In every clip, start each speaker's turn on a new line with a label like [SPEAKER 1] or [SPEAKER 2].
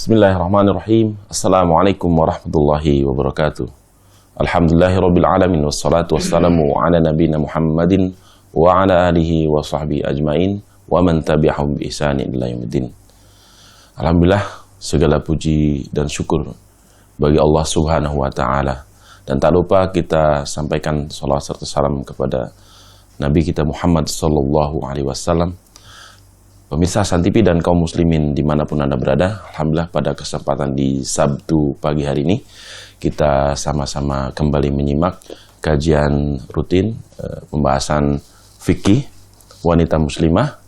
[SPEAKER 1] Bismillahirrahmanirrahim. Assalamualaikum warahmatullahi wabarakatuh. Alhamdulillahirabbil alamin wassalatu wassalamu ala nabiyina Muhammadin wa ala alihi wa sahbihi ajmain wa man tabi'ahum bi ihsanin ila yaumiddin. Alhamdulillah, segala puji dan syukur bagi Allah Subhanahu wa taala. Dan tak lupa kita sampaikan salawat serta salam kepada Nabi kita Muhammad sallallahu alaihi wasallam. Pemirsa Hasan TV dan kaum muslimin dimanapun Anda berada, alhamdulillah pada kesempatan di Sabtu pagi hari ini kita sama-sama kembali menyimak kajian rutin pembahasan fikih wanita muslimah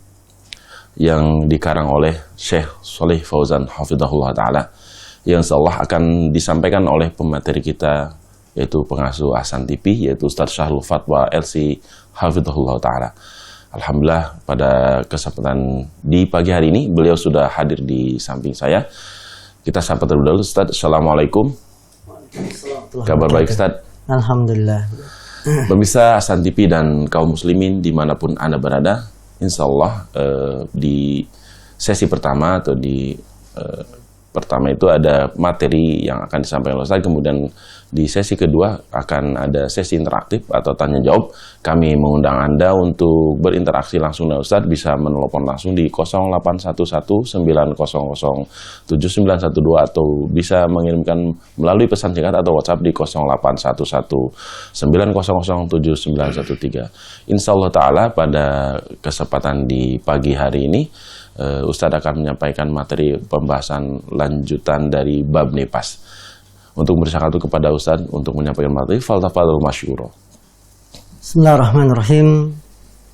[SPEAKER 1] yang dikarang oleh Syekh Shalih Fauzan hafizahullah ta'ala, yang insyaallah akan disampaikan oleh pemateri kita, yaitu pengasuh Hasan TV, yaitu Ustaz Syahrul Fatwa LC hafizahullah ta'ala. Alhamdulillah pada kesempatan di pagi hari ini beliau sudah hadir di samping saya. Kita sapa terlebih dahulu. Ustaz, Assalamualaikum. Kabar baik Ustaz?
[SPEAKER 2] Alhamdulillah.
[SPEAKER 1] Pemirsa Hasan TV dan kaum muslimin dimanapun Anda berada, insya Allah di sesi pertama atau di pertama itu ada materi yang akan disampaikan oleh Ustaz, kemudian di sesi kedua akan ada sesi interaktif atau tanya jawab. Kami mengundang Anda untuk berinteraksi langsung dengan Ustaz, bisa menelepon langsung di 081190079912 atau bisa mengirimkan melalui pesan singkat atau WhatsApp di 081190079913. Insyaallah taala pada kesempatan di pagi hari ini Ustadz akan menyampaikan materi pembahasan lanjutan dari bab nifas. Untuk bersyakat kepada Ustadz untuk menyampaikan materi, faltafadhol masyuro.
[SPEAKER 2] Bismillahirrahmanirrahim.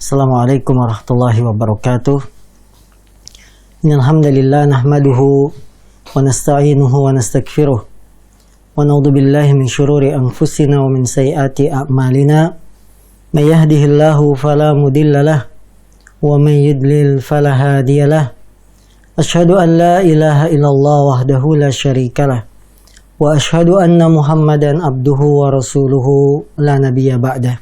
[SPEAKER 2] Assalamualaikum warahmatullahi wabarakatuh. Innalhamdulillah nahmaduhu wa nasta'inuhu wa nastaghfiruh wa na'udzu billahi min syururi anfusina wa min sayyiati a'malina. May yahdihillahu fala mudilla lahu wa may yudlil fala hadiya lahu. Asyhadu an la ilaha illallah wahdahu la syarika lah wa asyhadu anna Muhammadan abduhu wa rasuluhu la nabiyya ba'dah.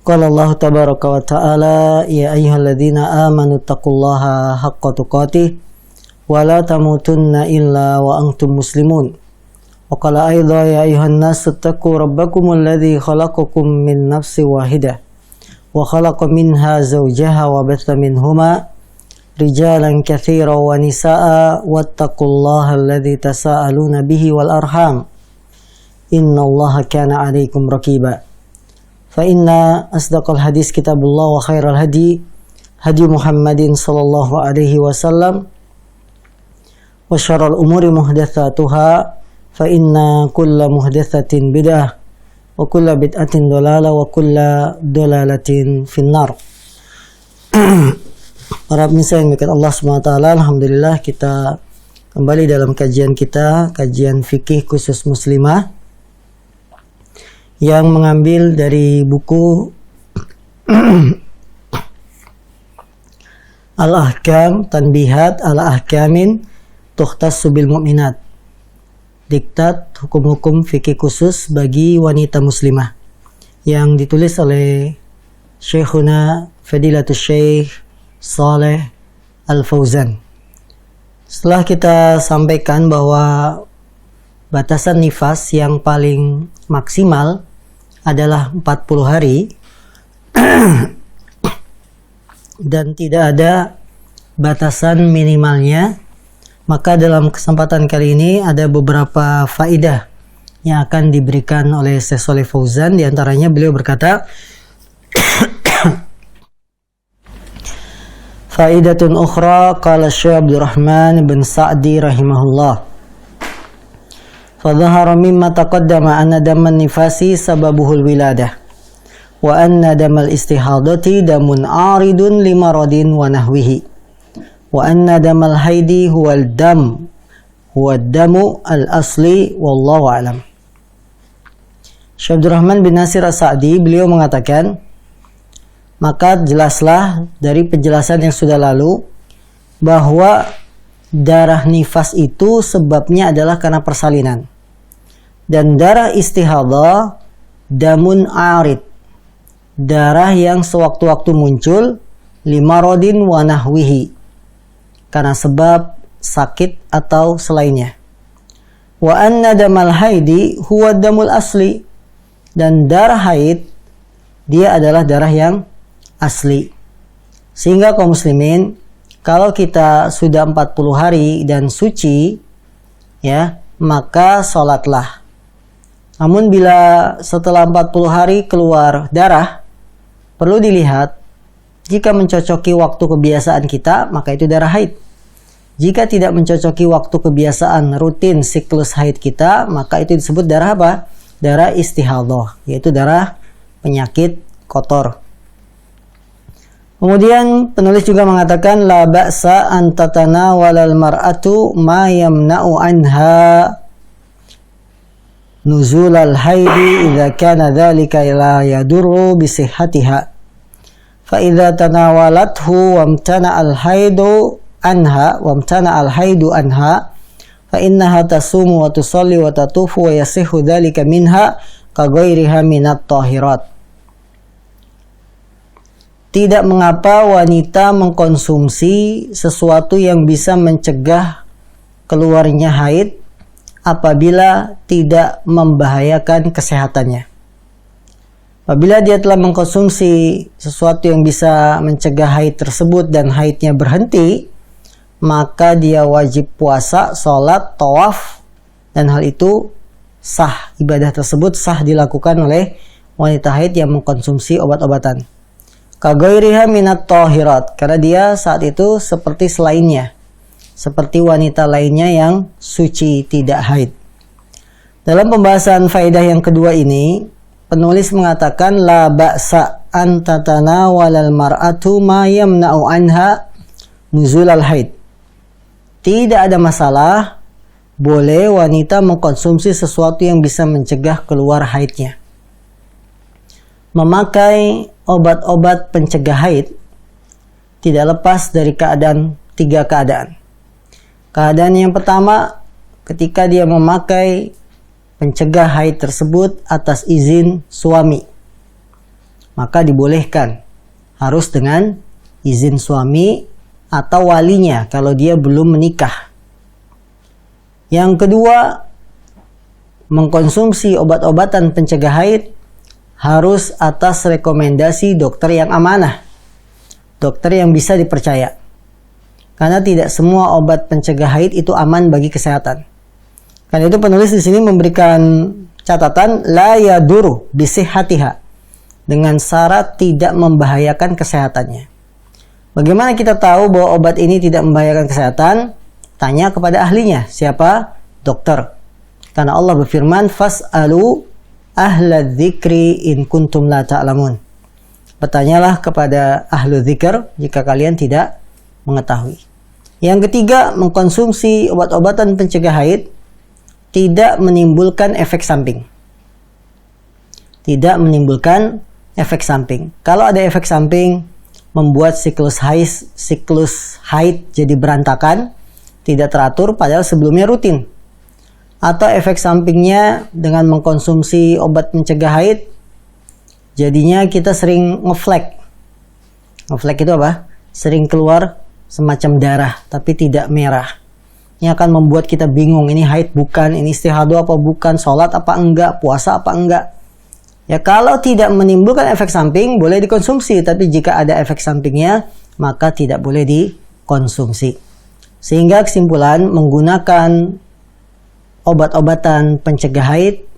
[SPEAKER 2] Qala Allah tabaraka wa ta'ala, ya ayyuhalladzina amanu taqullaha haqqa tuqatih wa la tamutunna illa wa antum muslimun. Wa qala aidha ya ayyuhan nasu taqu rabbakumul ladzi khalaqakum min nafsin wahidah wa khalaqa minha zawjaha wa batha minhuma rijalan katsira wa nisaa wattaqullaha alladzi tasaaluna bihi wal arham innallaha kana 'alaikum raqiba. Fa inna asdaqal hadis kitabullah wa khairal hadi hadi Muhammadin sallallahu alaihi wasallam wa syarrul umuri muhdatsatuha fa inna kulla muhdatsatin bid'ah wa kulla bid'atin dhalalah wa kulla dhalalatin finnar. Para pemirsa yang dimuliakan Allah SWT, alhamdulillah kita kembali dalam kajian kita, kajian fikih khusus muslimah yang mengambil dari buku Al-Ahkam Tanbihat Al-Ahkamin Tukhtassu bil Mu'minat, diktat hukum-hukum fikih khusus bagi wanita muslimah, yang ditulis oleh Syekhuna Fadilatul Syekh Shalih Al-Fauzan. Setelah kita sampaikan bahwa batasan nifas yang paling maksimal adalah 40 hari dan tidak ada batasan minimalnya, maka dalam kesempatan kali ini ada beberapa faidah yang akan diberikan oleh Syekh Shalih Fauzan. Di antaranya beliau berkata, faidatun ukhra, qala Syekh Abdurrahman bin Sa'di rahimahullah, fadhahara mimma taqaddama anna daman nifasi sababuhul wiladah wa anna damal istihadati damun aridun limaradin wa nahwihi wa anna damal haidi huwal damu al-asli wallahu a'lam. Syekh Abdurrahman bin Nasir As-Sa'di beliau mengatakan, maka jelaslah dari penjelasan yang sudah lalu bahwa darah nifas itu sebabnya adalah karena persalinan, dan darah istihadah damun arid, darah yang sewaktu-waktu muncul, limarodin wa nahwihi, karena sebab sakit atau selainnya. Wa anna damal haidi huwa damul asli, dan darah haid dia adalah darah yang asli. Sehingga kaum muslimin, kalau kita sudah 40 hari dan suci, ya, maka sholatlah. Namun bila setelah 40 hari keluar darah, perlu dilihat, jika mencocoki waktu kebiasaan kita, maka itu darah haid. Jika tidak mencocoki waktu kebiasaan rutin siklus haid kita, maka itu disebut darah apa? Darah istihadhah, yaitu darah penyakit kotor. Kemudian penulis juga mengatakan la ba'sa an tatanawalal mar'atu ma yamna'u anha nuzulal haidi idza kana dzalika la yadurru bi sihhatiha. Fa idza tanawalathu wamtana'al haidu anha fa innaha tasumu wa tusalli wa tatufu wa yasihhu dzalika minha ka ghairiha minat tahirat. Tidak mengapa wanita mengkonsumsi sesuatu yang bisa mencegah keluarnya haid apabila tidak membahayakan kesehatannya. Apabila dia telah mengkonsumsi sesuatu yang bisa mencegah haid tersebut dan haidnya berhenti, maka dia wajib puasa, sholat, tawaf, dan hal itu sah. Ibadah tersebut sah dilakukan oleh wanita haid yang mengkonsumsi obat-obatan. Kagairiha minat tahirat, karena dia saat itu seperti selainnya, seperti wanita lainnya yang suci tidak haid. Dalam pembahasan faedah yang kedua ini, penulis mengatakan la ba'sa an tatanawalal mar'atu ma yamna'u anha nuzulal haid. Tidak ada masalah, boleh wanita mengkonsumsi sesuatu yang bisa mencegah keluar haidnya. Memakai obat-obat pencegah haid tidak lepas dari tiga keadaan. Keadaan yang pertama, ketika dia memakai pencegah haid tersebut atas izin suami, maka dibolehkan, harus dengan izin suami atau walinya kalau dia belum menikah. Yang kedua, mengkonsumsi obat-obatan pencegah haid harus atas rekomendasi dokter yang amanah, dokter yang bisa dipercaya. Karena tidak semua obat pencegah haid itu aman bagi kesehatan. Karena itu penulis di sini memberikan catatan la yaduru bisihhatiha, dengan syarat tidak membahayakan kesehatannya. Bagaimana kita tahu bahwa obat ini tidak membahayakan kesehatan? Tanya kepada ahlinya. Siapa? Dokter. Karena Allah berfirman, fas'alu ahla dzikri in kuntum la ta'lamun. Bertanyalah kepada ahlu dzikr jika kalian tidak mengetahui. Yang ketiga, mengkonsumsi obat-obatan pencegah haid tidak menimbulkan efek samping. Tidak menimbulkan efek samping. Kalau ada efek samping, membuat siklus haid jadi berantakan, tidak teratur padahal sebelumnya rutin. Atau efek sampingnya dengan mengkonsumsi obat pencegah haid, jadinya kita sering ngeflek. Ngeflek itu apa? Sering keluar semacam darah, tapi tidak merah. Ini akan membuat kita bingung, ini haid bukan, ini istihadhah apa bukan, sholat apa enggak, puasa apa enggak. Ya kalau tidak menimbulkan efek samping, boleh dikonsumsi. Tapi jika ada efek sampingnya, maka tidak boleh dikonsumsi. Sehingga kesimpulan, menggunakan obat-obatan pencegah haid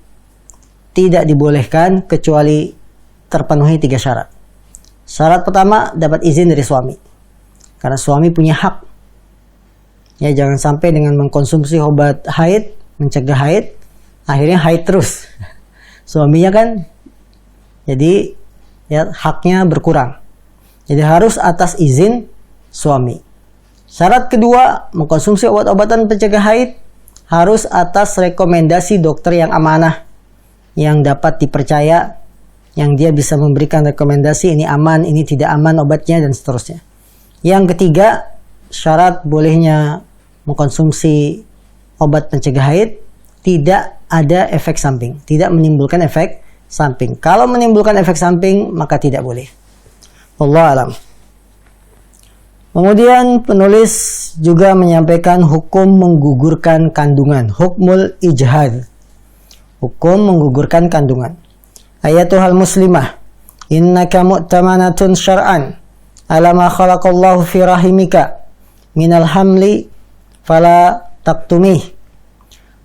[SPEAKER 2] tidak dibolehkan kecuali terpenuhi 3 syarat. Syarat pertama, dapat izin dari suami. Karena suami punya hak. Ya, jangan sampai dengan mengkonsumsi obat haid, mencegah haid, akhirnya haid terus. Suaminya kan, jadi ya, haknya berkurang. Jadi harus atas izin suami. Syarat kedua, mengkonsumsi obat-obatan pencegah haid harus atas rekomendasi dokter yang amanah, yang dapat dipercaya, yang dia bisa memberikan rekomendasi ini aman, ini tidak aman obatnya, dan seterusnya. Yang ketiga, syarat bolehnya mengkonsumsi obat pencegah haid tidak ada efek samping, tidak menimbulkan efek samping. Kalau menimbulkan efek samping, maka tidak boleh. Wallahu a'lam. Kemudian penulis juga menyampaikan hukum menggugurkan kandungan, hukmul ijhad. Hukum menggugurkan kandungan. Ayatuhal muslimah, innaka mu'tamanatun syar'an ala ma khalaqallahu fi rahimika minal hamli fala taktumih.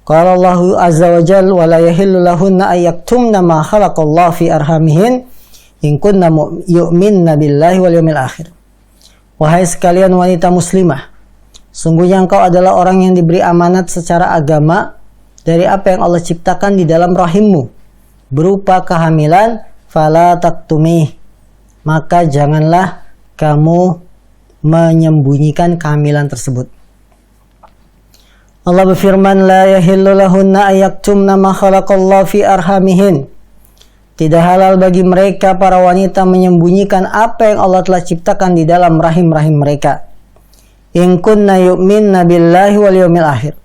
[SPEAKER 2] Qala Allahu azza wa jalla wa la yahillu lahunna ay yaktumna ma khalaqallahu fi arhamihin in kunna yu'minna billahi wal yawmil akhir. Wahai sekalian wanita muslimah, sungguhnya engkau adalah orang yang diberi amanat secara agama dari apa yang Allah ciptakan di dalam rahimmu berupa kehamilan, fala taktumih, maka janganlah kamu menyembunyikan kehamilan tersebut. Allah berfirman, la yahillu lahunna ayaktumna ma khalaqallahu fi arhamihin. Tidak halal bagi mereka para wanita menyembunyikan apa yang Allah telah ciptakan di dalam rahim-rahim mereka. In kunna yu'minna billahi wal yawmil akhir.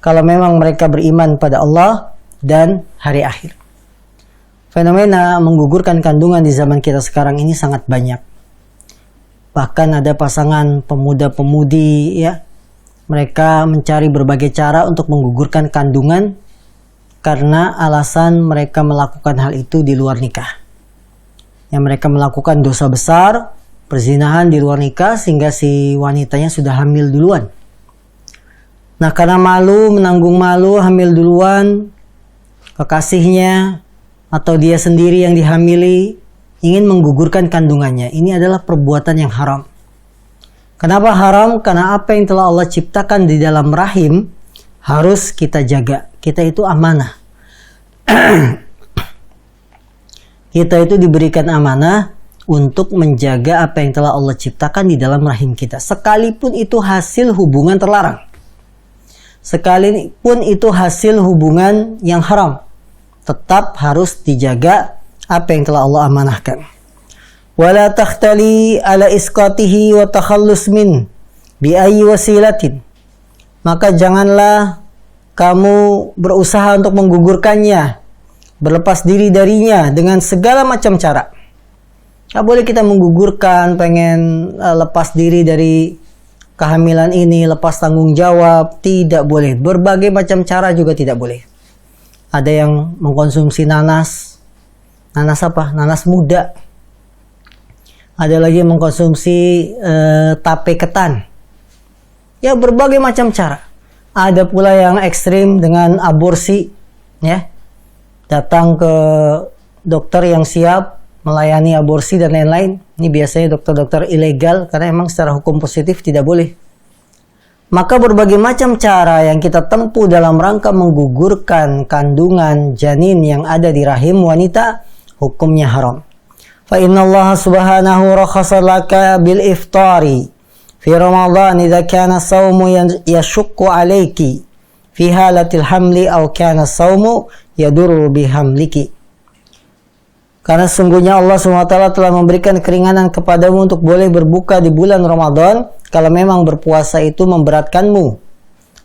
[SPEAKER 2] Kalau memang mereka beriman pada Allah dan hari akhir. Fenomena menggugurkan kandungan di zaman kita sekarang ini sangat banyak. Bahkan ada pasangan pemuda-pemudi ya, mereka mencari berbagai cara untuk menggugurkan kandungan karena alasan mereka melakukan hal itu di luar nikah. Yang mereka melakukan dosa besar, perzinahan di luar nikah, sehingga si wanitanya sudah hamil duluan. Nah, karena malu, menanggung malu, hamil duluan, kekasihnya atau dia sendiri yang dihamili ingin menggugurkan kandungannya. Ini adalah perbuatan yang haram. Kenapa haram? Karena apa yang telah Allah ciptakan di dalam rahim harus kita jaga. Kita itu amanah. Kita itu diberikan amanah untuk menjaga apa yang telah Allah ciptakan di dalam rahim kita. Sekalipun itu hasil hubungan terlarang. Sekalipun itu hasil hubungan yang haram. Tetap harus dijaga apa yang telah Allah amanahkan. Wala takhtali ala isqatihi wa takhallus min bi ayyi wasilatin. Maka janganlah kamu berusaha untuk menggugurkannya, berlepas diri darinya dengan segala macam cara. Gak boleh kita menggugurkan, pengen lepas diri dari kehamilan ini, lepas tanggung jawab, tidak boleh. Berbagai macam cara juga tidak boleh. Ada yang mengkonsumsi nanas. Nanas apa? Nanas muda. Ada lagi yang mengkonsumsi tape ketan. Ya, berbagai macam cara. Ada pula yang ekstrim dengan aborsi, ya. Datang ke dokter yang siap melayani aborsi dan lain-lain. Ini biasanya dokter-dokter ilegal karena emang secara hukum positif tidak boleh. Maka berbagai macam cara yang kita tempuh dalam rangka menggugurkan kandungan janin yang ada di rahim wanita, hukumnya haram. Fa innallaha subhanahu rakhasa laka bil iftari fi Ramadan idza kana as-sawmu yashukku alayki fi halatil hamli aw kana as-sawmu yadurru bihamliki. Karena sungguhnya Allah SWT telah memberikan keringanan kepadamu untuk boleh berbuka di bulan Ramadan kalau memang berpuasa itu memberatkanmu,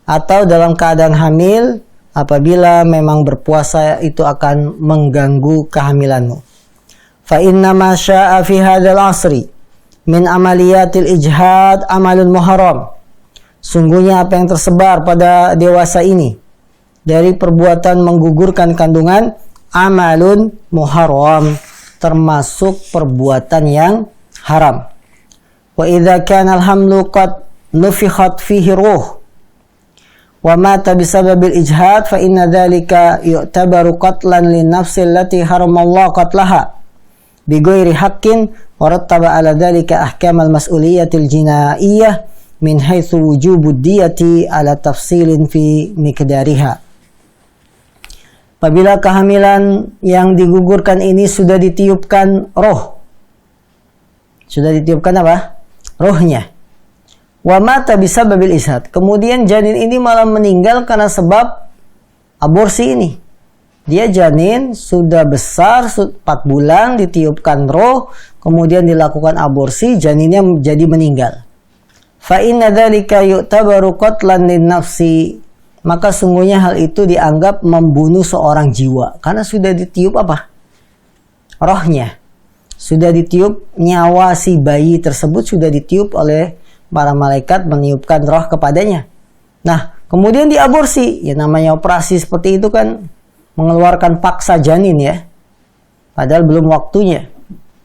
[SPEAKER 2] atau dalam keadaan hamil apabila memang berpuasa itu akan mengganggu kehamilanmu. Fa inna ma sya'a fi hadzal asri min amaliyatil ijhad amalul muharram. Sungguhnya apa yang tersebar pada dewasa ini dari perbuatan menggugurkan kandungan, amalun muharram, termasuk perbuatan yang haram. Wa idza kana al-hamlu qad nufikhat fihi ruh wa mata bisababil ijhad fa inna dzalika yu'tabaru qatlan lin nafsi allati haramallahu qatlaha bighairi haqqin wa rattaba ala dzalika ahkamal mas'uliyatil jinaiyah min haitsu wujubud diyati ala tafsilin fi miqdariha. Apabila kehamilan yang digugurkan ini sudah ditiupkan roh. Sudah ditiupkan apa? Rohnya. Wa mata bisababil ijhad. Kemudian janin ini malah meninggal karena sebab aborsi ini. Dia janin sudah besar 4 bulan, ditiupkan roh, kemudian dilakukan aborsi, janinnya jadi meninggal. Fa inna dzalika yu'tabaru qatlan lin nafsi. Maka sungguhnya hal itu dianggap membunuh seorang jiwa. Karena sudah ditiup apa? Rohnya. Sudah ditiup, nyawa si bayi tersebut sudah ditiup oleh para malaikat meniupkan roh kepadanya. Nah, kemudian diaborsi. Ya namanya operasi seperti itu kan mengeluarkan paksa janin ya. Padahal belum waktunya.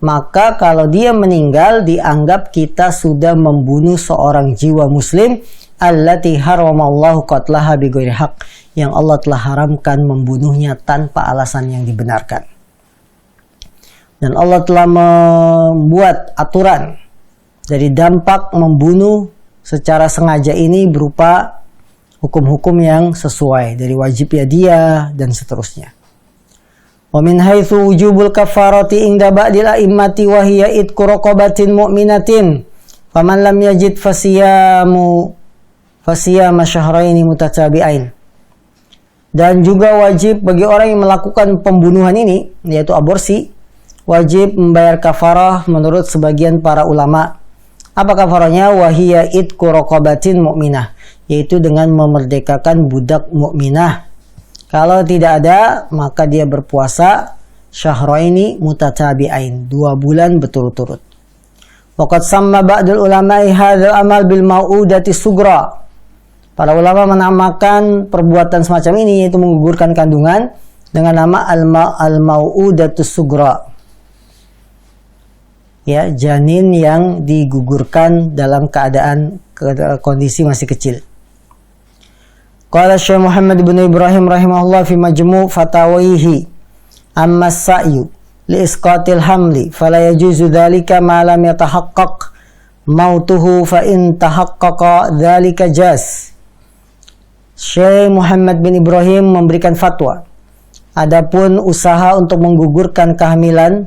[SPEAKER 2] Maka kalau dia meninggal dianggap kita sudah membunuh seorang jiwa muslim allati haramallahu qatlaha bighairi haq, yang Allah telah haramkan membunuhnya tanpa alasan yang dibenarkan. Dan Allah telah membuat aturan dari dampak membunuh secara sengaja ini berupa hukum-hukum yang sesuai dari wajib yadia dan seterusnya. Wa min haitsu wujubul kafarati inda ba'dil a'immati wa hiya idku raqabatin mu'minatin faman lam yajid fasiyama syahraini mutatabi'ain. Dan juga wajib bagi orang yang melakukan pembunuhan ini, yaitu aborsi, wajib membayar kafarah menurut sebagian para ulama. Apa kafarahnya? Wahiyya idku raqabatin mu'minah, yaitu dengan memerdekakan budak mukminah. Kalau tidak ada, maka dia berpuasa syahraini mutatabi'ain, 2 bulan berturut-turut. Waqad samma ba'dul ulama'i hadzal amal bil mau'udati sugra. Para ulama menamakan perbuatan semacam ini, yaitu menggugurkan kandungan, dengan nama al-mau'udatus sugra. Ya, janin yang digugurkan dalam keadaan kondisi masih kecil. Qala Syekh Muhammad bin Ibrahim rahimahullah fi majmu' fatawihi amma as-sa'yu li isqatil hamli fala yajuzu dhalika ma lam yatahaqqaq mautuhu fa in tahaqqaqa dhalika jaz. Syekh Muhammad bin Ibrahim memberikan fatwa, adapun usaha untuk menggugurkan kehamilan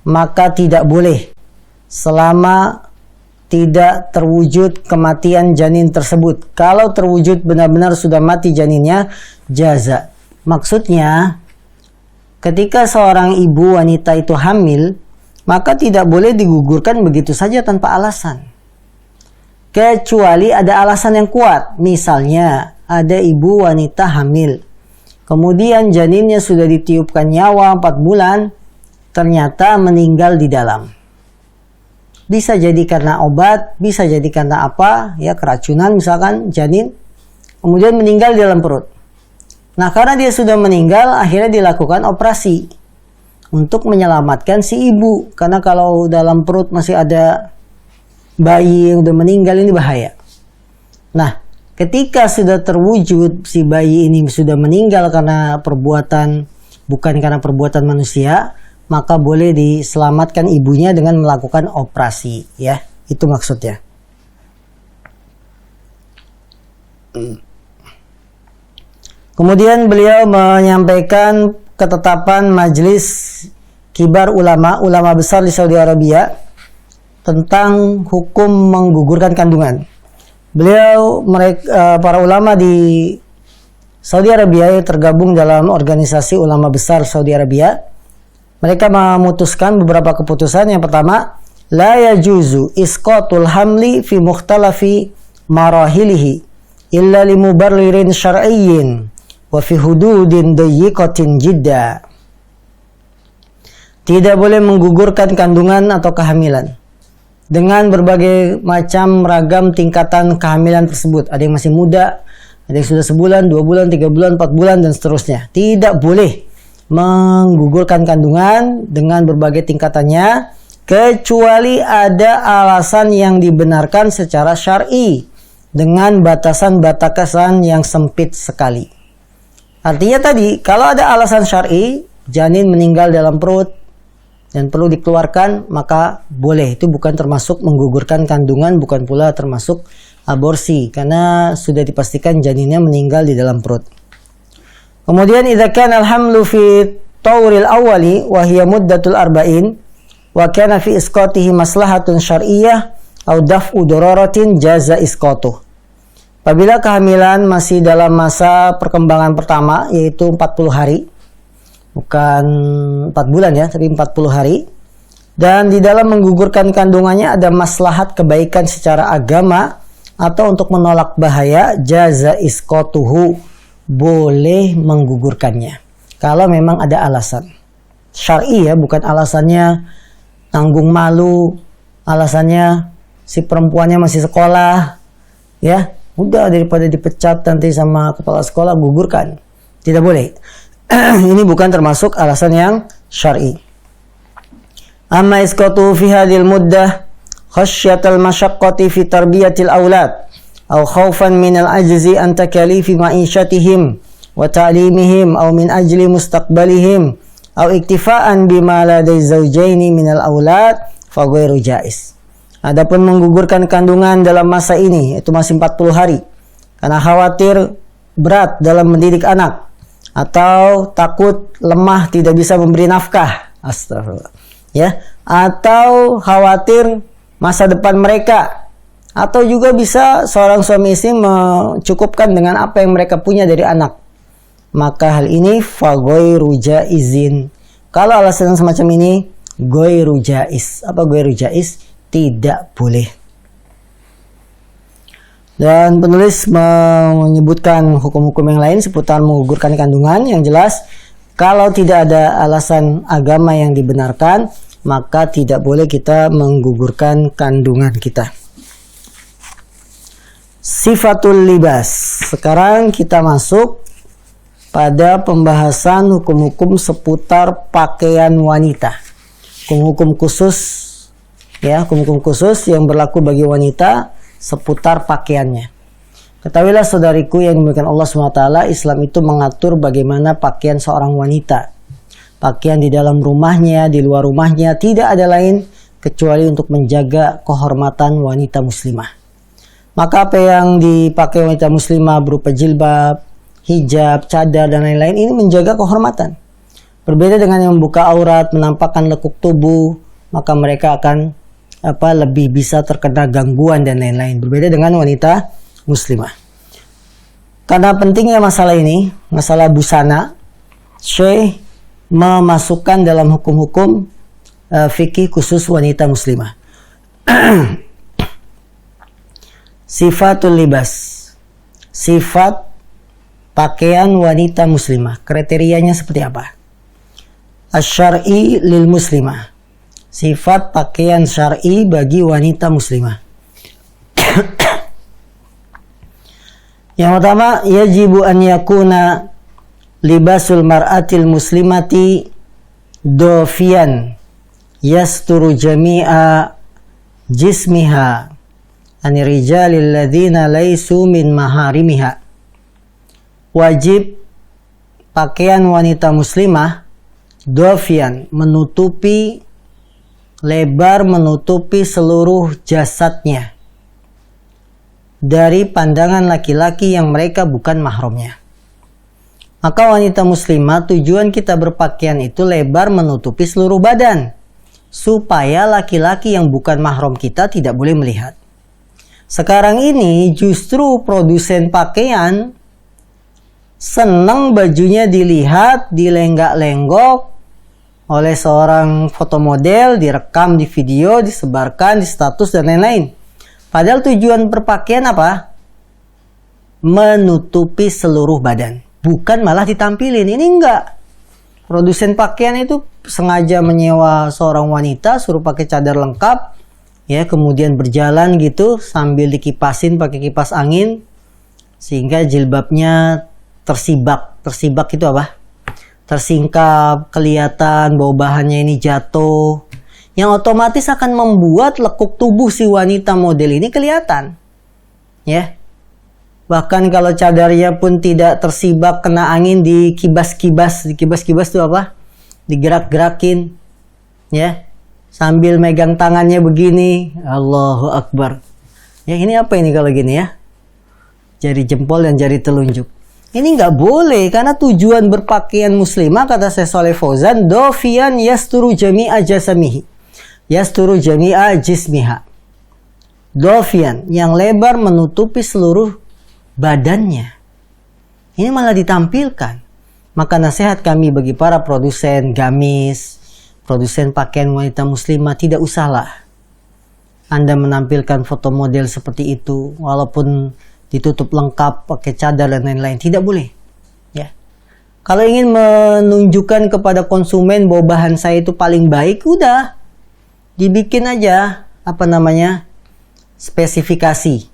[SPEAKER 2] maka tidak boleh selama tidak terwujud kematian janin tersebut. Kalau terwujud benar-benar sudah mati janinnya, jaza. Maksudnya, ketika seorang ibu wanita itu hamil, maka tidak boleh digugurkan begitu saja tanpa alasan. Kecuali ada alasan yang kuat. Misalnya, ada ibu wanita hamil. Kemudian janinnya sudah ditiupkan nyawa 4 bulan, ternyata meninggal di dalam. Bisa jadi karena obat, bisa jadi karena apa, ya keracunan misalkan janin, kemudian meninggal di dalam perut. Nah, karena dia sudah meninggal, akhirnya dilakukan operasi untuk menyelamatkan si ibu. Karena kalau dalam perut masih ada bayi yang sudah meninggal, ini bahaya. Nah, ketika sudah terwujud si bayi ini sudah meninggal karena perbuatan, bukan karena perbuatan manusia, maka boleh diselamatkan ibunya dengan melakukan operasi, ya. Itu maksudnya. Kemudian beliau menyampaikan ketetapan Majelis Kibar Ulama besar di Saudi Arabia tentang hukum menggugurkan kandungan. Beliau, para ulama di Saudi Arabia yang tergabung dalam organisasi ulama besar Saudi Arabia, mereka memutuskan beberapa keputusan. Yang pertama, la yajuzu isqatul hamli fi mukhtalafi marahilihi illa limubarririn syar'iyyin wa fi hududin dayyiqatin jidda. Tidak boleh menggugurkan kandungan atau kehamilan dengan berbagai macam ragam tingkatan kehamilan tersebut. Ada yang masih muda, ada yang sudah sebulan, 2 bulan, 3 bulan, 4 bulan, dan seterusnya. Tidak boleh menggugurkan kandungan dengan berbagai tingkatannya, kecuali ada alasan yang dibenarkan secara syar'i dengan batasan-batasan yang sempit sekali. Artinya tadi, kalau ada alasan syar'i, janin meninggal dalam perut dan perlu dikeluarkan, maka boleh. Itu bukan termasuk menggugurkan kandungan, bukan pula termasuk aborsi, karena sudah dipastikan janinnya meninggal di dalam perut. Kemudian idza kana al-hamlu fi tawril awwali wa hiya muddatul arba'in wa kana fi isqatihi maslahatun syar'iyyah aw daf'u dararatin jaza isqatuh. Apabila kehamilan masih dalam masa perkembangan pertama, yaitu 40 hari, bukan 4 bulan ya, tapi 40 hari, dan di dalam menggugurkan kandungannya ada maslahat kebaikan secara agama atau untuk menolak bahaya, jaza isqatuhu, boleh menggugurkannya kalau memang ada alasan syar'i, ya, bukan alasannya tanggung malu, alasannya si perempuannya masih sekolah, ya udah daripada dipecat nanti sama kepala sekolah, gugurkan. Tidak boleh. Ini bukan termasuk alasan yang syar'i. Amma isqatu fi hadhil muddah khasyatal masyaqqati fi tarbiyatil aulad aw khaufan minal ajzi an takalifi ma'isyatihim wa ta'limihim aw min ajli mustaqbalihim aw iktifaan bima ladai zawjaini minal aulad fa ghairu jaiz. Adapun menggugurkan kandungan dalam masa ini, itu masih 40 hari, karena khawatir berat dalam mendidik anak atau takut lemah tidak bisa memberi nafkah, astagfirullah, ya, atau khawatir masa depan mereka, atau juga bisa seorang suami istri mencukupkan dengan apa yang mereka punya dari anak, maka hal ini fa ghairu jaizin. Kalau alasan semacam ini ghairu jaiz. Apa ghairu jaiz? Tidak boleh. Dan penulis menyebutkan hukum-hukum yang lain seputar menggugurkan kandungan. Yang jelas, kalau tidak ada alasan agama yang dibenarkan, maka tidak boleh kita menggugurkan kandungan kita. Sifatul libas. Sekarang kita masuk pada pembahasan hukum-hukum seputar pakaian wanita. Hukum-hukum khusus, ya, hukum-hukum khusus yang berlaku bagi wanita seputar pakaiannya. Ketahuilah saudariku yang dimuliakan Allah SWT, Islam itu mengatur bagaimana pakaian seorang wanita. Pakaian di dalam rumahnya, di luar rumahnya, tidak ada lain kecuali untuk menjaga kehormatan wanita muslimah. Maka apa yang dipakai wanita muslimah berupa jilbab, hijab, cadar, dan lain-lain, ini menjaga kehormatan. Berbeda dengan yang membuka aurat, menampakkan lekuk tubuh, maka mereka akan lebih bisa terkena gangguan dan lain-lain. Berbeda dengan wanita muslimah. Karena pentingnya masalah ini, masalah busana, Syekh memasukkan dalam hukum-hukum fikih khusus wanita muslimah. Sifatul libas, sifat pakaian wanita muslimah. Kriterianya seperti apa? Asy-syar'i lil muslimah, sifat pakaian syar'i bagi wanita muslimah. Yang pertama, yajibu an yakuna libasul mar'atil muslimati dofian yasturu jami'a jismiha anirrijalil ladzina laisu min maharimiha. Wajib pakaian wanita muslimah dofian, menutupi lebar, menutupi seluruh jasadnya dari pandangan laki-laki yang mereka bukan mahramnya. Maka wanita muslimah, tujuan kita berpakaian itu lebar menutupi seluruh badan, supaya laki-laki yang bukan mahram kita tidak boleh melihat. Sekarang ini justru produsen pakaian senang bajunya dilihat, dilenggak-lenggok oleh seorang fotomodel, direkam di video, disebarkan di status dan lain-lain. Padahal tujuan berpakaian apa? Menutupi seluruh badan, bukan malah ditampilin. Ini enggak. Produsen pakaian itu sengaja menyewa seorang wanita, suruh pakai cadar lengkap, ya, kemudian berjalan gitu sambil dikipasin pakai kipas angin, sehingga jilbabnya tersibak. Tersibak itu apa? Tersingkap, kelihatan bau bahannya ini jatuh, yang otomatis akan membuat lekuk tubuh si wanita model ini kelihatan, ya. Bahkan kalau cadarnya pun tidak tersibak, kena angin, dikibas-kibas itu apa? Digerak-gerakin, ya, sambil megang tangannya begini, Allahu Akbar. Ya, ini apa ini kalau gini ya? Jari jempol dan jari telunjuk. Ini nggak boleh, karena tujuan berpakaian muslimah, kata Syekh Shalih Fauzan, dofian yasturu jami'a jasamihi, yasturu jami'a jismiha. Dofian, yang lebar menutupi seluruh badannya. Ini malah ditampilkan. Maka nasihat kami bagi para produsen gamis, produsen pakaian wanita muslimah, tidak usahlah Anda menampilkan foto model seperti itu, walaupun ditutup lengkap pakai cadar dan lain-lain. Tidak boleh, ya. Kalau ingin menunjukkan kepada konsumen bahwa bahan saya itu paling baik, udah dibikin aja spesifikasi.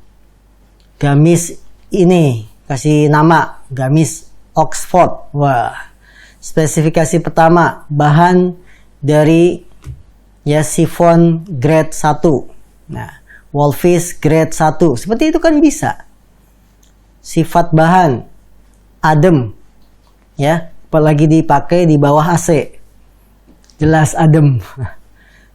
[SPEAKER 2] Gamis ini kasih nama gamis Oxford. Wah. Spesifikasi pertama, bahan dari chiffon grade 1. Nah, Wolfish grade 1. Seperti itu kan bisa. Sifat bahan adem. Ya, apalagi dipakai di bawah AC. Jelas adem.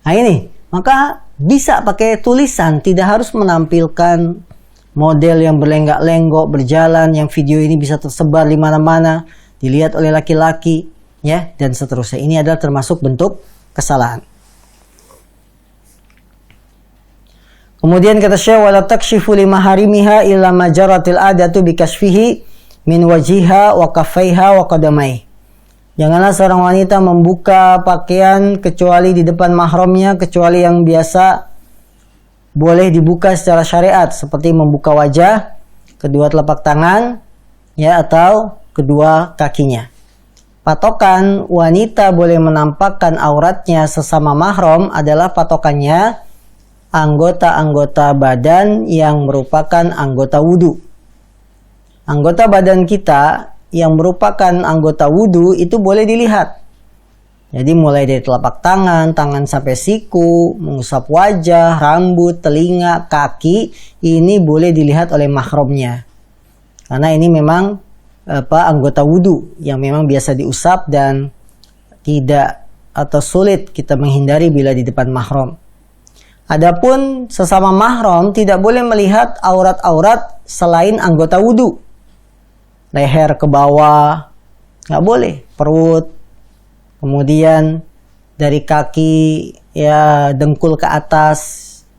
[SPEAKER 2] Nah, ini, maka bisa pakai tulisan, tidak harus menampilkan model yang berlenggak-lenggok, berjalan, yang video ini bisa tersebar di mana-mana, dilihat oleh laki-laki, ya, dan seterusnya. Ini adalah termasuk bentuk kesalahan. Kemudian kata Syekh, wala takshifu li maharimiha illa majaratil adatu bikashfihi min wajiha wa kaffaiha wa qadamai. Janganlah seorang wanita membuka pakaian kecuali di depan mahramnya, kecuali yang biasa boleh dibuka secara syariat, seperti membuka wajah, kedua telapak tangan, ya, atau kedua kakinya. Patokan wanita boleh menampakkan auratnya sesama mahram adalah patokannya anggota-anggota badan yang merupakan anggota wudu. Anggota badan kita yang merupakan anggota wudu itu boleh dilihat. Jadi mulai dari telapak tangan, tangan sampai siku, mengusap wajah, rambut, telinga, kaki, ini boleh dilihat oleh mahramnya. Karena ini memang anggota wudu yang memang biasa diusap dan tidak atau sulit kita menghindari bila di depan mahram. Adapun sesama mahram tidak boleh melihat aurat-aurat selain anggota wudu. Leher ke bawah, nggak boleh. Perut, kemudian dari kaki, ya, dengkul ke atas,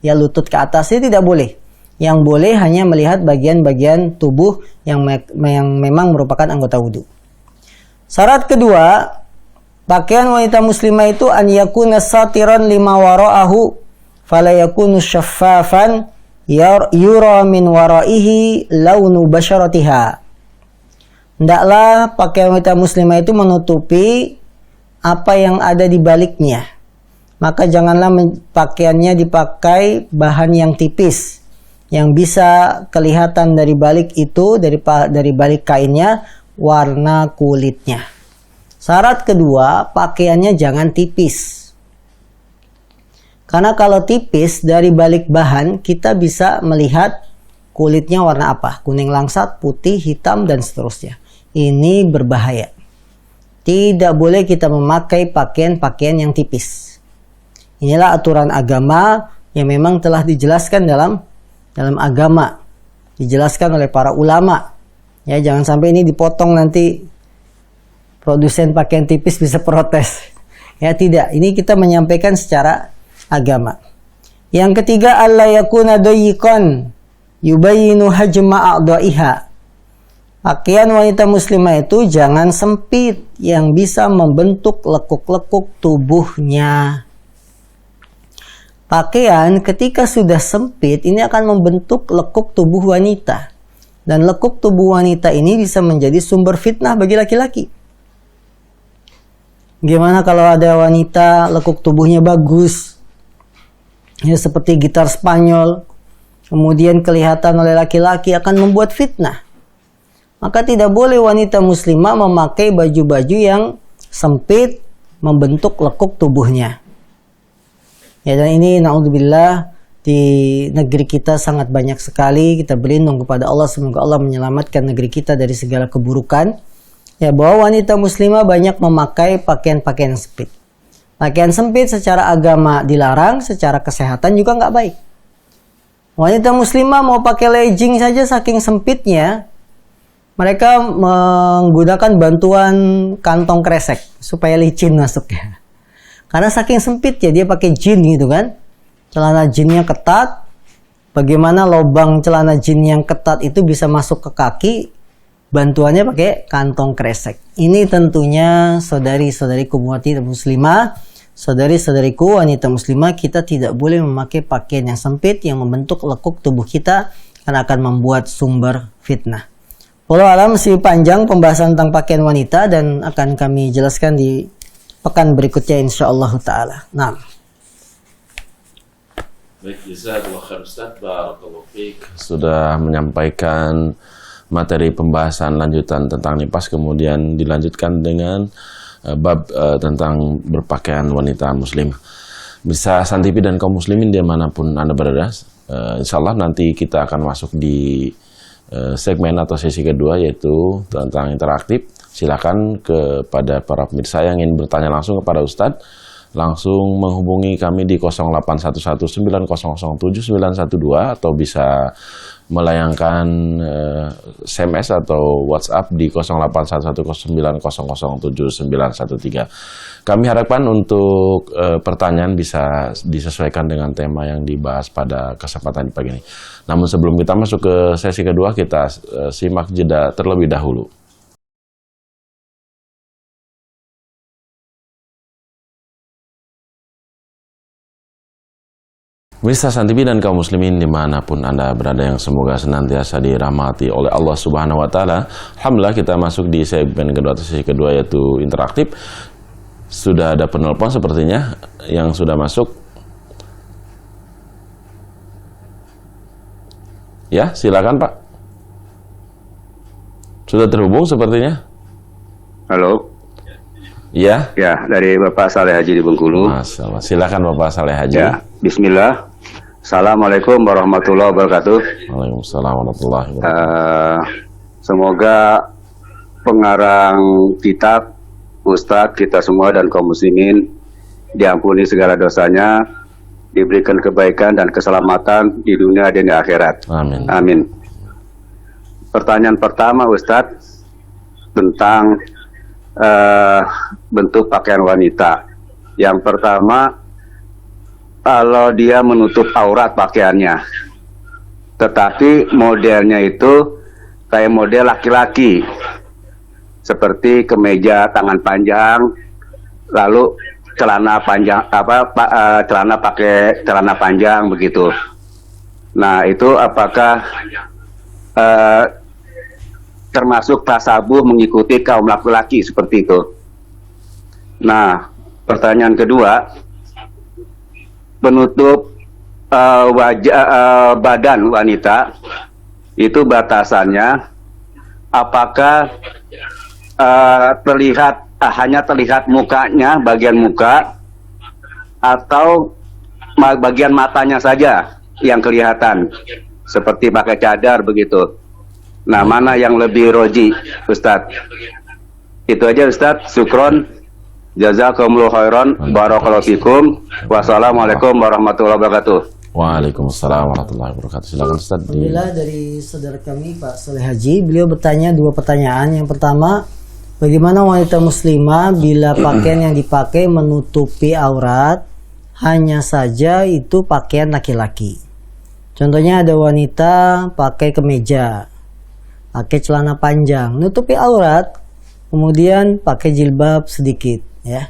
[SPEAKER 2] ya, lutut ke atas, itu tidak boleh. Yang boleh hanya melihat bagian-bagian tubuh yang memang merupakan anggota wudu. Syarat kedua, pakaian wanita muslimah itu an yakuna satiran lima wara'ahu fala yakunu syaffafan yura min waraihi launu basyaratiha. Hendaklah pakaian wanita muslimah itu menutupi apa yang ada di baliknya. Maka janganlah pakaiannya dipakai bahan yang tipis, yang bisa kelihatan dari balik itu, dari balik kainnya, warna kulitnya. Syarat kedua, pakaiannya jangan tipis. Karena kalau tipis, dari balik bahan kita bisa melihat kulitnya warna apa. Kuning langsat, putih, hitam, dan seterusnya. Ini berbahaya. Tidak boleh kita memakai pakaian-pakaian yang tipis. Inilah aturan agama yang memang telah dijelaskan dalam agama. Dijelaskan oleh para ulama. Ya, jangan sampai ini dipotong nanti produsen pakaian tipis bisa protes. Ya, tidak. Ini kita menyampaikan secara agama. Yang ketiga, alla yakuna dayiqan yubayyinu hajma a'dha'iha. Pakaian wanita muslimah itu jangan sempit yang bisa membentuk lekuk-lekuk tubuhnya. Pakaian ketika sudah sempit ini akan membentuk lekuk tubuh wanita. Dan lekuk tubuh wanita ini bisa menjadi sumber fitnah bagi laki-laki. Gimana kalau ada wanita lekuk tubuhnya bagus, ya, seperti gitar Spanyol, kemudian kelihatan oleh laki-laki, akan membuat fitnah. Maka tidak boleh wanita muslimah memakai baju-baju yang sempit membentuk lekuk tubuhnya. Ya, dan ini naudzubillah di negeri kita sangat banyak sekali. Kita berlindung kepada Allah, semoga Allah menyelamatkan negeri kita dari segala keburukan. Ya, bahwa wanita muslimah banyak memakai pakaian-pakaian sempit. Pakaian sempit secara agama dilarang, secara kesehatan juga nggak baik. Wanita muslimah mau pakai legging saja saking sempitnya, mereka menggunakan bantuan kantong kresek supaya licin masuknya. Karena saking sempit ya, dia pakai jean gitu kan. Celana jeannya ketat. Bagaimana lubang celana jean yang ketat itu bisa masuk ke kaki? Bantuannya pakai kantong kresek. Ini tentunya saudari-saudariku wanita muslimah, saudari-saudariku wanita muslimah, kita tidak boleh memakai pakaian yang sempit yang membentuk lekuk tubuh kita karena akan membuat sumber fitnah. Wallahu alam, masih panjang pembahasan tentang pakaian wanita dan akan kami jelaskan di pekan berikutnya insyaallah taala. Nah,
[SPEAKER 1] Baik, jazakallahu khair Ustaz, barakallahu fiik. Sudah menyampaikan materi pembahasan lanjutan tentang nifas, kemudian dilanjutkan dengan bab tentang berpakaian wanita muslim. Bisa Santipi dan kaum muslimin dimanapun Anda berada, insya Allah nanti kita akan masuk di segmen atau sesi kedua, yaitu tentang interaktif. Silakan kepada para pemirsa yang ingin bertanya langsung kepada Ustadz, langsung menghubungi kami di 08119007 atau bisa melayangkan SMS atau WhatsApp di 0811900713. Kami harapkan untuk pertanyaan bisa disesuaikan dengan tema yang dibahas pada kesempatan pagi ini. Namun sebelum kita masuk ke sesi kedua, kita simak jeda terlebih dahulu. Pemirsa Santipi dan kaum muslimin dimanapun Anda berada, yang semoga senantiasa dirahmati oleh Allah Subhanahu wa Ta'ala. Alhamdulillah, kita masuk di segmen kedua atau sesi kedua, yaitu interaktif. Sudah ada penelpon sepertinya yang sudah masuk. Ya, silakan Pak. Sudah terhubung sepertinya.
[SPEAKER 3] Halo.
[SPEAKER 1] Ya.
[SPEAKER 3] Ya, dari Bapak Saleh Haji di Bengkulu.
[SPEAKER 1] Masalah. Silakan Bapak Saleh Haji.
[SPEAKER 3] Ya, bismillah. Assalamualaikum warahmatullahi wabarakatuh.
[SPEAKER 1] Waalaikumsalam warahmatullahi wabarakatuh.
[SPEAKER 3] Semoga pengarang kitab, Ustadz, kita semua dan kaum muslimin diampuni segala dosanya, diberikan kebaikan dan keselamatan di dunia dan di akhirat.
[SPEAKER 1] Amin.
[SPEAKER 3] Amin. Pertanyaan pertama, Ustadz, tentang bentuk pakaian wanita. Yang pertama, kalau dia menutup aurat pakaiannya, tetapi modelnya itu kayak model laki-laki, seperti kemeja tangan panjang, lalu celana panjang, celana pakai celana panjang begitu. Nah, itu apakah termasuk tasabuh mengikuti kaum laki-laki seperti itu? Nah, pertanyaan kedua, penutup badan wanita itu batasannya apakah hanya terlihat mukanya, bagian muka, atau bagian matanya saja yang kelihatan seperti pakai cadar begitu. Nah, mana yang lebih roji, Ustadz? Itu aja, Ustadz. Syukron. Jazakumullahu khairan, barakallahu fikum. Wassalamualaikum warahmatullahi wabarakatuh.
[SPEAKER 1] Waalaikumsalam warahmatullahi wabarakatuh. Silakan Ustaz.
[SPEAKER 2] Alhamdulillah, dari saudara kami Pak Saleh Haji, beliau bertanya dua pertanyaan. Yang pertama, bagaimana wanita muslimah bila pakaian yang dipakai menutupi aurat hanya saja itu pakaian laki-laki. Contohnya ada wanita pakai kemeja, pakai celana panjang, nutupi aurat, kemudian pakai jilbab sedikit, ya.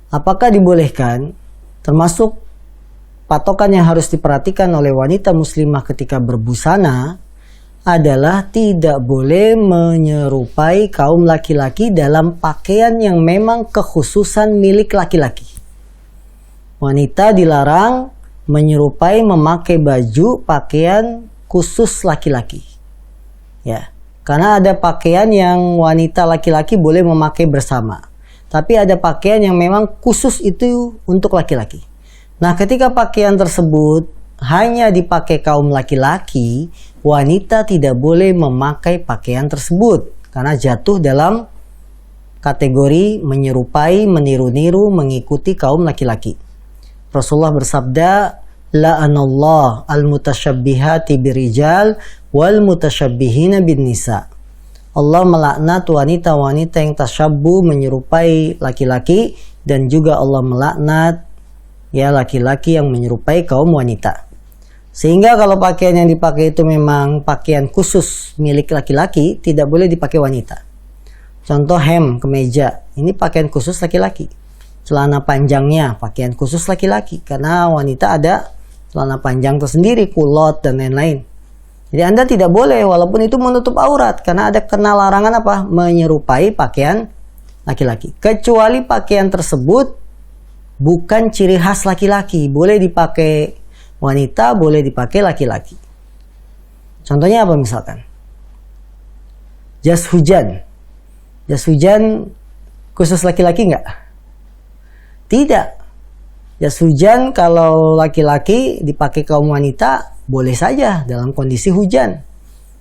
[SPEAKER 2] Apakah dibolehkan? Termasuk patokan yang harus diperhatikan oleh wanita muslimah ketika berbusana adalah tidak boleh menyerupai kaum laki-laki dalam pakaian yang memang kekhususan milik laki-laki. Wanita dilarang menyerupai memakai baju pakaian khusus laki-laki. Ya, karena ada pakaian yang wanita laki-laki boleh memakai bersama, tapi ada pakaian yang memang khusus itu untuk laki-laki. Nah, ketika pakaian tersebut hanya dipakai kaum laki-laki, wanita tidak boleh memakai pakaian tersebut karena jatuh dalam kategori menyerupai, meniru-niru, mengikuti kaum laki-laki. Rasulullah bersabda, la'anallah al-mutasyabbihati birijal wal mutasyabbihina bin nisa. Allah melaknat wanita-wanita yang tasyabbuh menyerupai laki-laki, dan juga Allah melaknat ya laki-laki yang menyerupai kaum wanita. Sehingga kalau pakaian yang dipakai itu memang pakaian khusus milik laki-laki, tidak boleh dipakai wanita. Contoh hem, kemeja, ini pakaian khusus laki-laki. Celana panjangnya pakaian khusus laki-laki, karena wanita ada celana panjang tersendiri, kulot dan lain-lain. Jadi Anda tidak boleh, walaupun itu menutup aurat, karena ada kena larangan apa? Menyerupai pakaian laki-laki. Kecuali pakaian tersebut bukan ciri khas laki-laki, boleh dipakai wanita, boleh dipakai laki-laki. Contohnya apa misalkan? Jas hujan. Jas hujan khusus laki-laki nggak? Tidak. Jas hujan kalau laki-laki dipakai kaum wanita boleh saja dalam kondisi hujan.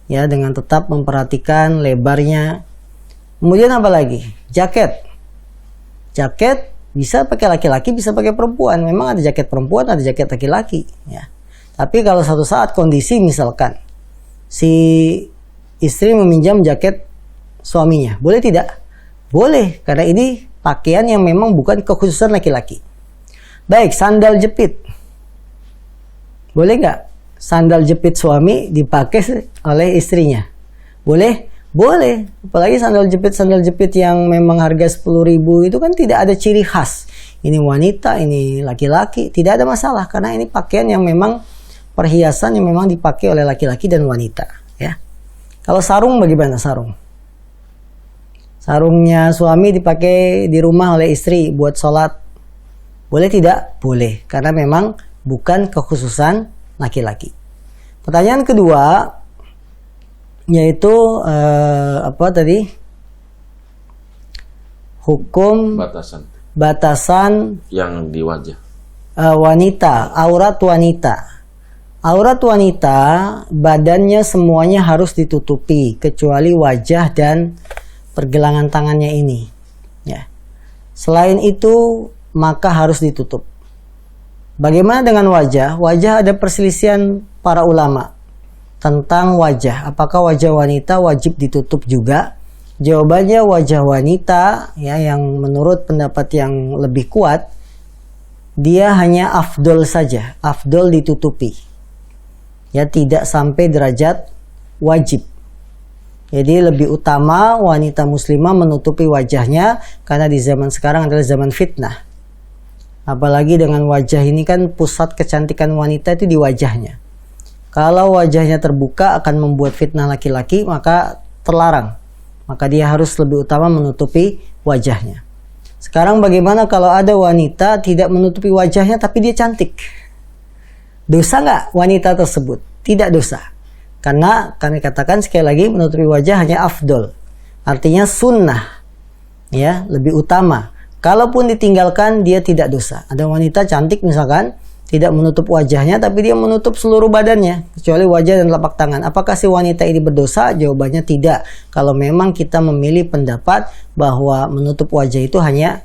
[SPEAKER 2] Ya, dengan tetap memperhatikan lebarnya. Kemudian apa lagi? Jaket. Jaket bisa pakai laki-laki, bisa pakai perempuan. Memang ada jaket perempuan, ada jaket laki-laki. Ya. Tapi kalau satu saat kondisi misalkan si istri meminjam jaket suaminya, boleh tidak? Boleh, karena ini pakaian yang memang bukan kekhususan laki-laki. Baik, sandal jepit. Boleh nggak sandal jepit suami dipakai oleh istrinya? Boleh? Boleh. Apalagi sandal jepit yang memang harga 10.000 itu kan tidak ada ciri khas. Ini wanita, ini laki-laki, tidak ada masalah karena ini pakaian yang memang perhiasan yang memang dipakai oleh laki-laki dan wanita, ya. Kalau sarung bagaimana sarung? Sarungnya suami dipakai di rumah oleh istri buat sholat. Boleh tidak? Boleh. Karena memang bukan kekhususan laki-laki. Pertanyaan kedua, yaitu apa tadi? Hukum batasan
[SPEAKER 1] yang di wajah.
[SPEAKER 2] Wanita, aurat wanita. Aurat wanita, badannya semuanya harus ditutupi kecuali wajah dan pergelangan tangannya ini. Ya. Selain itu, maka harus ditutup. Bagaimana dengan wajah? Wajah ada perselisihan para ulama tentang wajah. Apakah wajah wanita wajib ditutup juga? Jawabannya wajah wanita, ya, yang menurut pendapat yang lebih kuat, dia hanya afdol saja, afdol ditutupi. Ya, tidak sampai derajat wajib. Jadi lebih utama wanita muslimah menutupi wajahnya karena di zaman sekarang adalah zaman fitnah. Apalagi dengan wajah ini kan pusat kecantikan wanita itu di wajahnya. Kalau wajahnya terbuka akan membuat fitnah laki-laki, maka terlarang. Maka dia harus lebih utama menutupi wajahnya. Sekarang bagaimana kalau ada wanita tidak menutupi wajahnya tapi dia cantik? Dosa nggak wanita tersebut? Tidak dosa. Karena kami katakan sekali lagi menutupi wajah hanya afdol. Artinya sunnah. Ya, lebih utama. Kalaupun ditinggalkan dia tidak dosa. Ada wanita cantik misalkan tidak menutup wajahnya tapi dia menutup seluruh badannya kecuali wajah dan telapak tangan. Apakah si wanita ini berdosa? Jawabannya tidak. Kalau memang kita memilih pendapat bahwa menutup wajah itu hanya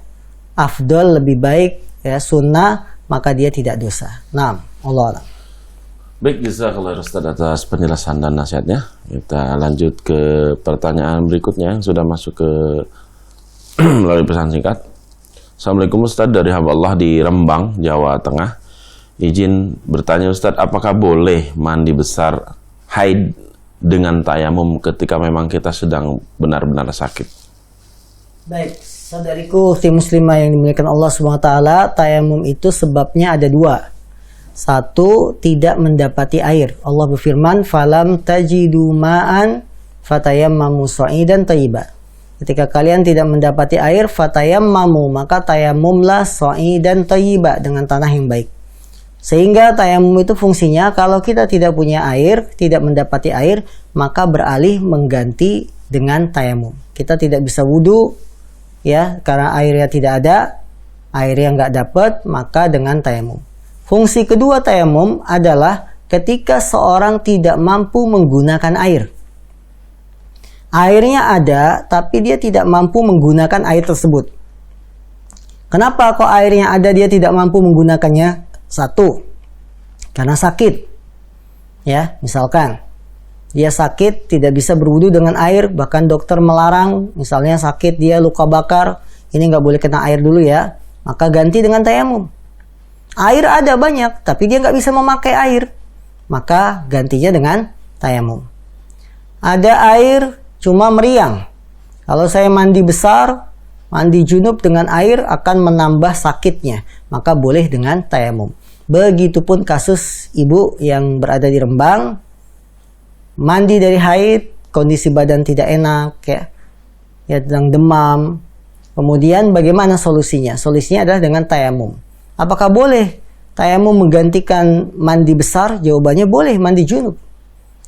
[SPEAKER 2] afdol, lebih baik, ya, sunnah, maka dia tidak dosa. Naam, Allah a'lam.
[SPEAKER 1] Baik, jazakallahu Ustaz atas penjelasan dan nasihatnya. Kita lanjut ke pertanyaan berikutnya yang sudah masuk ke melalui pesan singkat. Assalamualaikum Ustaz, dari hamba Allah di Rembang, Jawa Tengah. Izin bertanya Ustaz, apakah boleh mandi besar haid dengan tayamum ketika memang kita sedang benar-benar sakit?
[SPEAKER 2] Baik, saudariku ukhti muslimah yang dimuliakan Allah SWT, tayamum itu sebabnya ada dua. Satu, tidak mendapati air. Allah berfirman, "Falam tajidu ma'an fatayammamu sha'idan thayyiban." Ketika kalian tidak mendapati air, fatayammamu, maka tayamumlah sha'idan thayyiban, dengan tanah yang baik. Sehingga tayamum itu fungsinya kalau kita tidak punya air, tidak mendapati air, maka beralih mengganti dengan tayamum. Kita tidak bisa wudu, ya, karena airnya tidak ada, air yang nggak dapat, maka dengan tayamum. Fungsi kedua tayamum adalah ketika seorang tidak mampu menggunakan air. Airnya ada, tapi dia tidak mampu menggunakan air tersebut. Kenapa kok airnya ada dia tidak mampu menggunakannya? Satu, karena sakit. Ya, misalkan dia sakit, tidak bisa berwudu dengan air, bahkan dokter melarang, misalnya sakit dia luka bakar, ini nggak boleh kena air dulu ya, maka ganti dengan tayamum. Air ada banyak, tapi dia nggak bisa memakai air, maka gantinya dengan tayamum. Ada air cuma meriang. Kalau saya mandi besar, mandi junub dengan air akan menambah sakitnya, maka boleh dengan tayamum. Begitupun kasus ibu yang berada di Rembang, mandi dari haid, kondisi badan tidak enak, ya sedang demam. Kemudian bagaimana solusinya? Solusinya adalah dengan tayamum. Apakah boleh tayamum menggantikan mandi besar? Jawabannya boleh, mandi junub.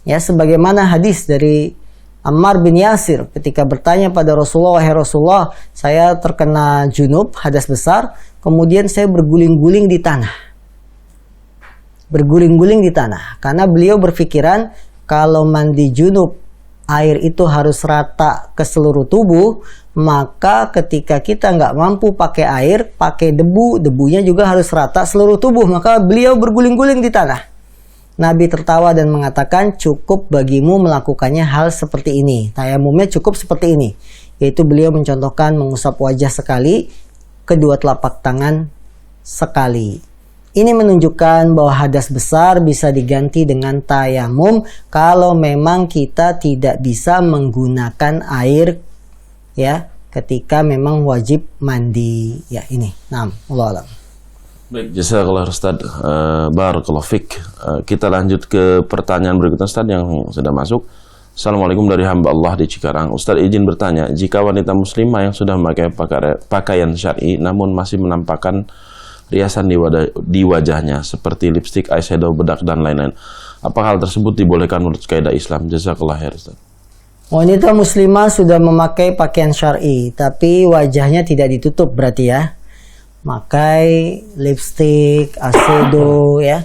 [SPEAKER 2] Ya, sebagaimana hadis dari Ammar bin Yasir ketika bertanya pada Rasulullah, "Wahai Rasulullah, saya terkena junub, hadas besar, kemudian saya berguling-guling di tanah." Berguling-guling di tanah. Karena beliau berpikiran kalau mandi junub, air itu harus rata ke seluruh tubuh, maka ketika kita nggak mampu pakai air, pakai debu, debunya juga harus rata seluruh tubuh. Maka beliau berguling-guling di tanah. Nabi tertawa dan mengatakan, cukup bagimu melakukannya hal seperti ini. Tayamumnya cukup seperti ini. Yaitu beliau mencontohkan mengusap wajah sekali, kedua telapak tangan sekali. Ini menunjukkan bahwa hadas besar bisa diganti dengan tayamum kalau memang kita tidak bisa menggunakan air, ya, ketika memang wajib mandi. Ya, ini. Nah, Allah alam.
[SPEAKER 1] Baik, jazakallah Ustaz. Barakallahu fik. Kita lanjut ke pertanyaan berikutnya Ustaz yang sudah masuk. Assalamualaikum dari hamba Allah di Cikarang. Ustaz izin bertanya, jika wanita muslimah yang sudah memakai pakaian syar'i namun masih menampakkan riasan di wajahnya seperti lipstik, eyeshadow, bedak dan lain-lain, apakah hal tersebut dibolehkan menurut kaidah Islam? Jazakallah khair Ustaz.
[SPEAKER 2] Wanita muslimah sudah memakai pakaian syar'i tapi wajahnya tidak ditutup berarti ya. Pakai lipstik, eyeshadow ya.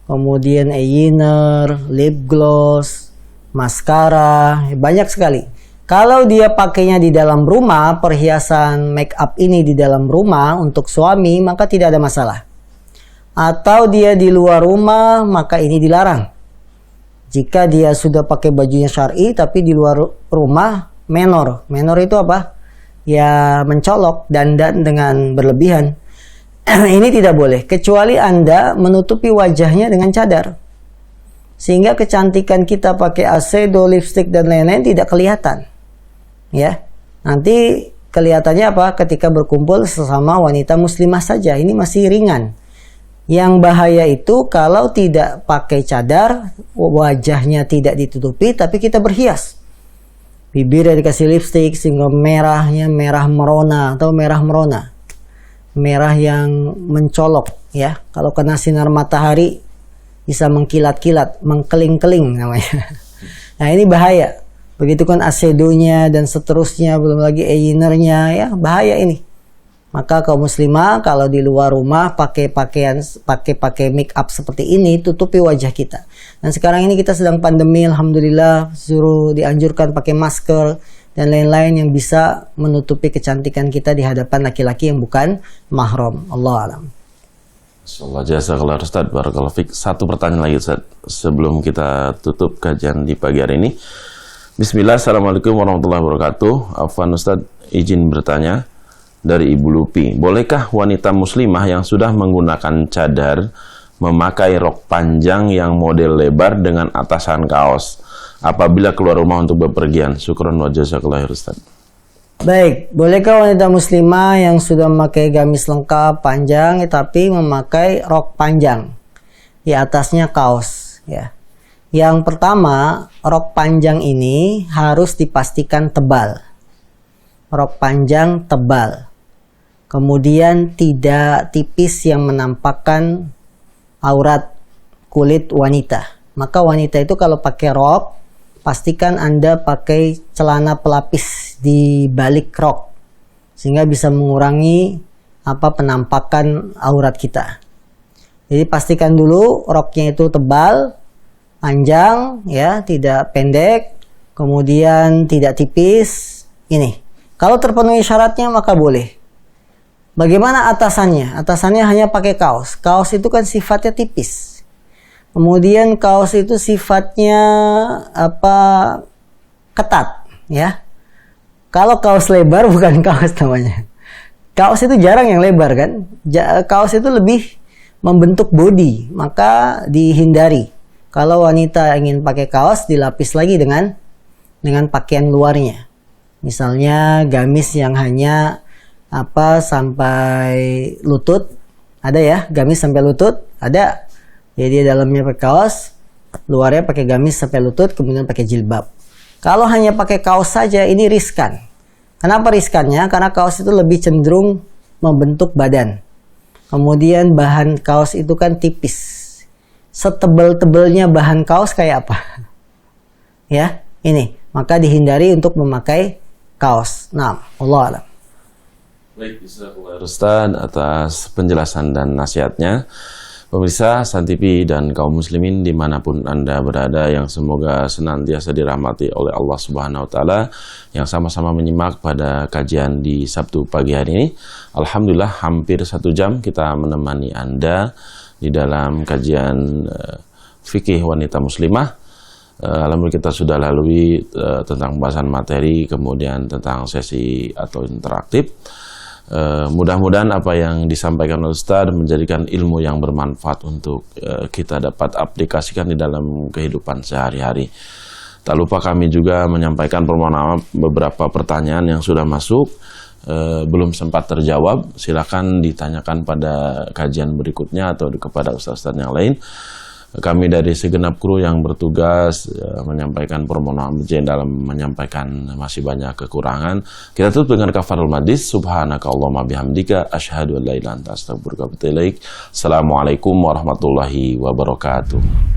[SPEAKER 2] Kemudian eyeliner, lip gloss, maskara, banyak sekali. Kalau dia pakainya di dalam rumah, perhiasan make up ini di dalam rumah untuk suami, maka tidak ada masalah. Atau dia di luar rumah, maka ini dilarang. Jika dia sudah pakai bajunya syar'i, tapi di luar rumah, menor. Menor itu apa? Ya, mencolok, dandan dengan berlebihan. Ini tidak boleh, kecuali Anda menutupi wajahnya dengan cadar. Sehingga kecantikan kita pakai eyeshadow, lipstick, dan lain-lain tidak kelihatan. Ya, nanti kelihatannya apa? Ketika berkumpul sesama wanita muslimah saja, ini masih ringan. Yang bahaya itu kalau tidak pakai cadar, wajahnya tidak ditutupi, tapi kita berhias. Bibirnya dikasih lipstick sehingga merahnya merah merona atau merah merona, merah yang mencolok. Ya, kalau kena sinar matahari bisa mengkilat-kilat, mengkeling-keling namanya. Nah, ini bahaya. Begitu kan eyeshadow-nya dan seterusnya, belum lagi eyelinernya, ya bahaya ini. Maka kaum muslimah kalau di luar rumah pakai make up seperti ini, tutupi wajah kita. Dan sekarang ini kita sedang pandemi, alhamdulillah, suruh dianjurkan pakai masker dan lain-lain yang bisa menutupi kecantikan kita di hadapan laki-laki yang bukan mahram. Allah alam.
[SPEAKER 1] Insyaallah, jazakallah Ustaz, barakallahu fik. Satu pertanyaan lagi Ustaz sebelum kita tutup kajian di pagi hari ini. Bismillah, assalamualaikum warahmatullahi wabarakatuh. Afwan Ustaz, izin bertanya dari Ibu Lupi. Bolehkah wanita muslimah yang sudah menggunakan cadar memakai rok panjang yang model lebar dengan atasan kaos apabila keluar rumah untuk bepergian? Syukran wa jazakallahu khair Ustaz.
[SPEAKER 2] Baik, bolehkah wanita muslimah yang sudah memakai gamis lengkap panjang tapi memakai rok panjang di atasnya kaos, ya? Yang pertama, rok panjang ini harus dipastikan tebal. Rok panjang tebal. Kemudian tidak tipis yang menampakkan aurat kulit wanita. Maka wanita itu kalau pakai rok, pastikan Anda pakai celana pelapis di balik rok. Sehingga bisa mengurangi penampakan aurat kita. Jadi pastikan dulu roknya itu tebal, panjang, ya, tidak pendek, kemudian tidak tipis. Ini, kalau terpenuhi syaratnya maka boleh. Bagaimana atasannya? Atasannya hanya pakai kaos. Kaos itu kan sifatnya tipis. Kemudian kaos itu sifatnya ketat, ya. Kalau kaos lebar bukan kaos namanya. Kaos itu jarang yang lebar kan. Kaos itu lebih membentuk body, maka dihindari. Kalau wanita ingin pakai kaos, dilapis lagi dengan pakaian luarnya. Misalnya gamis yang hanya sampai lutut, ada ya, gamis sampai lutut, ada. Jadi dalamnya pakai kaos, luarnya pakai gamis sampai lutut, kemudian pakai jilbab. Kalau hanya pakai kaos saja, ini riskan. Kenapa riskannya? Karena kaos itu lebih cenderung membentuk badan. Kemudian bahan kaos itu kan tipis. Setebal-tebalnya bahan kaos kayak apa? Ya, ini. Maka dihindari untuk memakai kaos. Nah, Allah alam.
[SPEAKER 1] Baik, jazakallahu Ustaz atas penjelasan dan nasihatnya. Pemirsa San TV dan kaum muslimin dimanapun Anda berada, yang semoga senantiasa dirahmati oleh Allah Subhanahu wa Ta'ala, yang sama-sama menyimak pada kajian di Sabtu pagi hari ini. Alhamdulillah hampir 1 jam kita menemani Anda di dalam kajian fikih wanita muslimah. Alhamdulillah kita sudah lalui tentang pembahasan materi, kemudian tentang sesi atau interaktif. Mudah-mudahan apa yang disampaikan oleh Ustaz menjadikan ilmu yang bermanfaat untuk kita dapat aplikasikan di dalam kehidupan sehari-hari. Tak lupa kami juga menyampaikan permohonan maaf beberapa pertanyaan yang sudah masuk belum sempat terjawab. Silakan ditanyakan pada kajian berikutnya atau kepada ustaz-ustaz yang lain. Kami dari segenap kru yang bertugas menyampaikan permohonan maaf dalam menyampaikan masih banyak kekurangan. Kita tutup dengan kafarul majlis. Subhanakallahumma bihamdika asyhadu an la ilaha illa anta astaghfiruka wa atubu ilaik. Assalamualaikum warahmatullahi wabarakatuh.